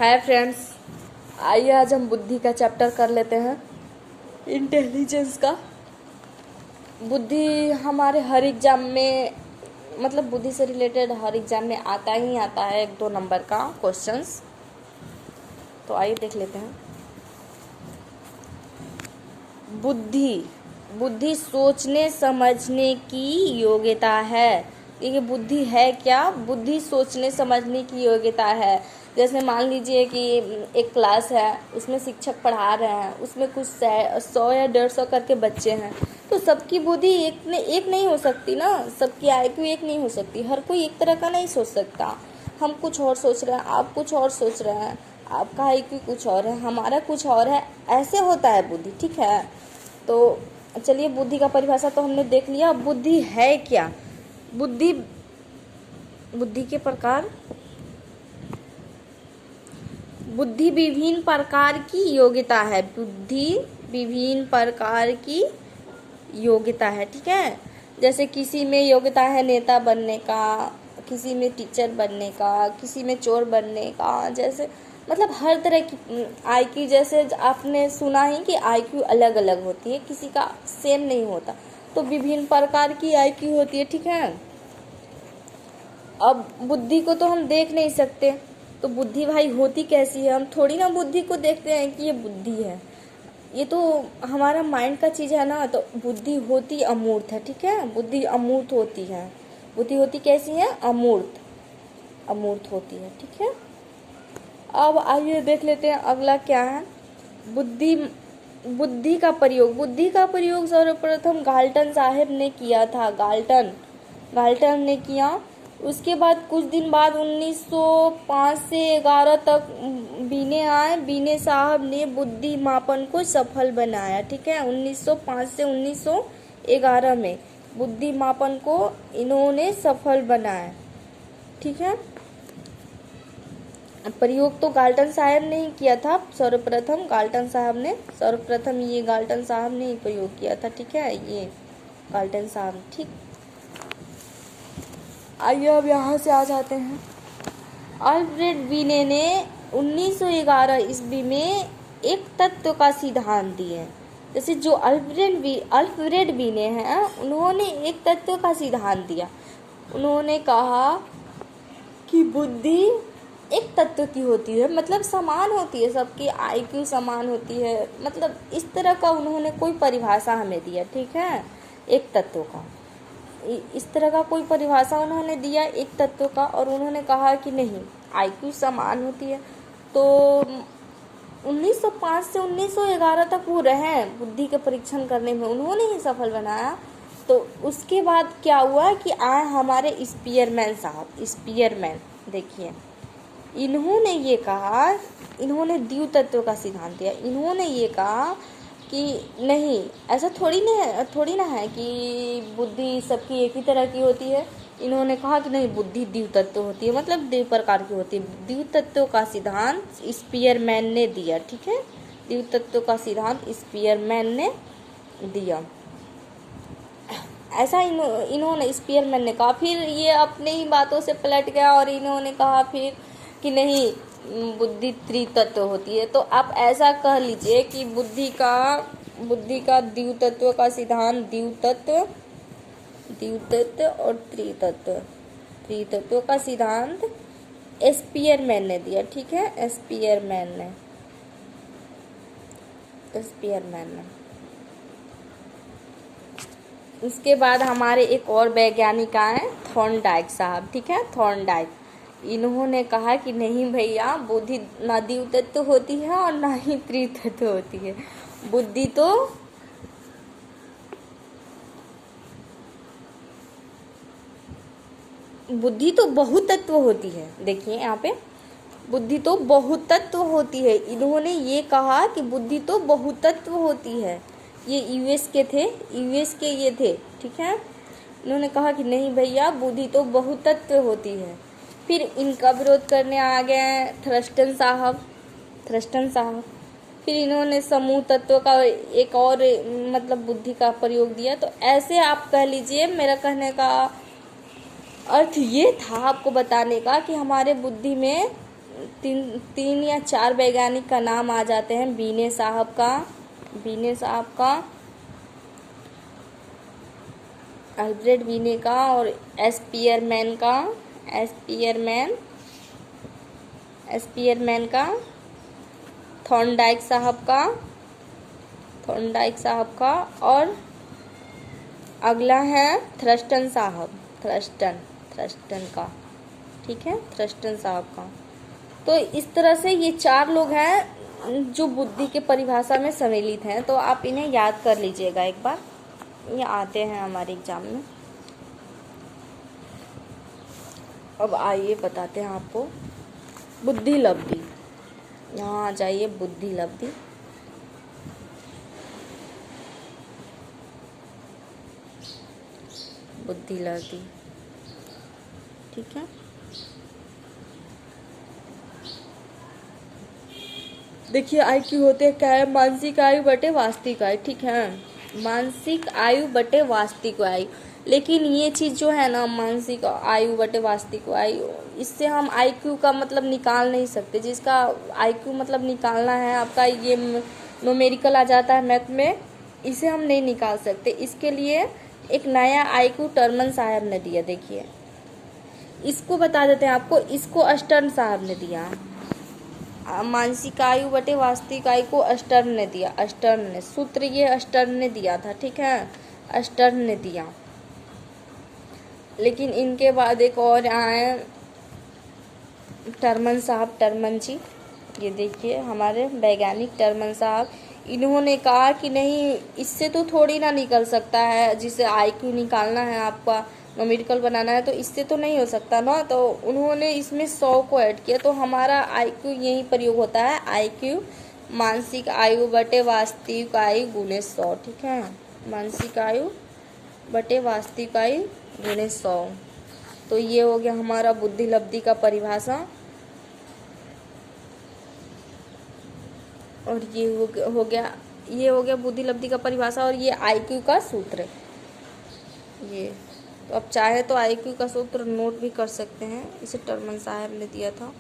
Hi friends, आइए आज हम बुद्धि का चैप्टर कर लेते हैं, इंटेलिजेंस का। बुद्धि हमारे हर एग्जाम में, मतलब बुद्धि से रिलेटेड हर एग्जाम में आता ही आता है 1-2 नंबर का क्वेश्चंस। तो आइए देख लेते हैं। बुद्धि सोचने समझने की योग्यता है। ये बुद्धि है क्या? बुद्धि सोचने समझने की योग्यता है। जैसे मान लीजिए कि एक क्लास है, उसमें शिक्षक पढ़ा रहे हैं, उसमें कुछ 100 या 150 करके बच्चे हैं, तो सबकी बुद्धि एक नहीं हो सकती ना। सबकी IQ एक नहीं हो सकती। हर कोई एक तरह का नहीं सोच सकता। हम कुछ और सोच रहे हैं, आप कुछ और सोच रहे हैं, आपका IQ कुछ और है, हमारा कुछ और है। ऐसे होता है बुद्धि, ठीक है। तो चलिए, बुद्धि का परिभाषा तो हमने देख लिया। बुद्धि है क्या? बुद्धि के प्रकार। बुद्धि विभिन्न प्रकार की योग्यता है। बुद्धि विभिन्न प्रकार की योग्यता है, ठीक है। जैसे किसी में योग्यता है नेता बनने का, किसी में टीचर बनने का, किसी में चोर बनने का। जैसे मतलब हर तरह की IQ, जैसे आपने सुना ही कि IQ अलग अलग होती है, किसी का सेम नहीं होता। तो विभिन्न प्रकार की IQ होती है, ठीक है। अब बुद्धि को तो हम देख नहीं सकते, तो बुद्धि भाई होती कैसी है? हम थोड़ी ना बुद्धि को देखते हैं कि ये बुद्धि है, ये तो हमारा माइंड का चीज़ है ना। तो बुद्धि होती अमूर्त है, ठीक है। बुद्धि अमूर्त होती है। बुद्धि होती कैसी है? अमूर्त होती है, ठीक है। अब आइए देख लेते हैं अगला क्या है। बुद्धि का प्रयोग सर्वप्रथम गाल्टन साहब ने किया था। गाल्टन ने किया। उसके बाद कुछ दिन बाद 1905 से 11 तक बीने साहब ने बुद्धि मापन को सफल बनाया, ठीक है। 1905 से 1911 में बुद्धि मापन को इन्होंने सफल बनाया, ठीक है। प्रयोग तो गाल्टन साहब ने ही किया था सर्वप्रथम। गाल्टन साहब ने ही प्रयोग किया था, ठीक है। ये गाल्टन साहब, ठीक। आइए अब यहाँ से आ जाते हैं। अल्फ्रेड बीने ने 1911 ईस्वी में एक तत्व का सिद्धांत दिए। जैसे जो अल्फ्रेड बीने हैं, उन्होंने एक तत्व का सिद्धांत दिया। उन्होंने कहा कि बुद्धि एक तत्व की होती है, मतलब समान होती है, सबकी IQ समान होती है, मतलब इस तरह का उन्होंने कोई परिभाषा हमें दिया, ठीक है। एक तत्व का इस तरह का कोई परिभाषा उन्होंने दिया एक तत्व का। और उन्होंने कहा कि नहीं, IQ समान होती है। तो 1905 से 1911 तक वो रहे बुद्धि के परीक्षण करने में, उन्होंने ही सफल बनाया। तो उसके बाद क्या हुआ कि आए हमारे स्पीयरमैन, देखिए, इन्होंने ये कहा, इन्होंने द्वितीय तत्व का सिद्धांत दिया। इन्होंने ये कहा कि नहीं, ऐसा थोड़ी ना है कि बुद्धि सबकी एक ही तरह की होती है। इन्होंने कहा कि नहीं, बुद्धि द्वितीय तत्व होती है, मतलब 2 प्रकार की होती है। द्वितीय तत्व का सिद्धांत स्पीयरमैन ने दिया, ठीक है। द्वितीय तत्व का सिद्धांत स्पीयरमैन ने दिया। ऐसा इन्होंने स्पीयरमैन ने कहा। फिर ये अपने ही बातों से पलट गया और इन्होंने कहा फिर कि नहीं, बुद्धि त्रितत्व होती है। तो आप ऐसा कह लीजिए कि बुद्धि का द्वितीय तत्व का सिद्धांत द्वितीय तत्व और त्रितत्व का सिद्धांत स्पीयरमैन ने दिया, ठीक है। स्पीयरमैन ने उसके बाद हमारे एक और वैज्ञानिक आए, थॉर्नडाइक साहब, ठीक है। थॉर्नडाइक, इन्होंने कहा कि नहीं भैया, बुद्धि ना द्वितीय तत्व होती है और ना ही त्रितत्व तत्व होती है। बुद्धि तो बहुतत्व होती है। देखिए यहाँ पे, बुद्धि तो बहुतत्व होती है। इन्होंने ये कहा कि बुद्धि तो बहुतत्व होती है। ये यूएस के ये थे, ठीक है। इन्होंने कहा कि नहीं भैया, बुद्धि तो बहुतत्व होती है। फिर इनका विरोध करने आ गए थ्रस्टन साहब। फिर इन्होंने समूह तत्व का एक और मतलब बुद्धि का प्रयोग दिया। तो ऐसे आप कह लीजिए, मेरा कहने का अर्थ ये था आपको बताने का कि हमारे बुद्धि में तीन या चार वैज्ञानिक का नाम आ जाते हैं। बीने साहब का, अल्फ्रेड बीने का, और स्पीयरमैन का, थॉर्नडाइक साहब का, और अगला है थ्रस्टन का, ठीक है, थ्रस्टन साहब का। तो इस तरह से ये चार लोग हैं जो बुद्धि के परिभाषा में सम्मिलित हैं। तो आप इन्हें याद कर लीजिएगा एक बार, ये आते हैं हमारे एग्जाम में। अब आइए बताते हैं आपको बुद्धि लब्धि। यहाँ आ जाइए, बुद्धि लब्धि। ठीक है, देखिए IQ होते हैं क्या है, मानसिक आयु बटे वास्तविक आयु, ठीक है, मानसिक आयु बटे वास्तविक आयु। लेकिन ये चीज़ जो है ना, मानसिक आयु बटे वास्तविक आयु, इससे हम IQ का मतलब निकाल नहीं सकते। जिसका IQ मतलब निकालना है आपका, ये न्यूमेरिकल आ जाता है मैथ में, इसे हम नहीं निकाल सकते। इसके लिए एक नया IQ टर्मन साहब ने दिया। देखिए, इसको बता देते हैं आपको, इसको अस्टर्न साहब ने दिया। मानसिक आयु बटे वास्तविक आयु को अस्टर्न ने दिया। अस्टर्न ने सूत्र, ये अस्टर्न ने दिया था, ठीक है, अस्टर्न ने दिया। लेकिन इनके बाद एक और आए टर्मन साहब, टर्मन जी। ये देखिए हमारे वैज्ञानिक टर्मन साहब, इन्होंने कहा कि नहीं, इससे तो थोड़ी ना निकल सकता है, जिसे IQ निकालना है, आपका न्यूमेरिकल बनाना है, तो इससे तो नहीं हो सकता ना। तो उन्होंने इसमें 100 को ऐड किया। तो हमारा IQ यही प्रयोग होता है, IQ मानसिक आयु बटे वास्तविक आयु गुणे 100, ठीक है, मानसिक आयु बटे वास्तविक आयु गुणे 100। तो ये हो गया हमारा बुद्धि लब्धि का परिभाषा, और ये हो गया बुद्धि लब्धि का परिभाषा, और ये IQ का सूत्र। ये तो अब चाहे तो IQ का सूत्र नोट भी कर सकते हैं, इसे टर्मन साहब ने दिया था।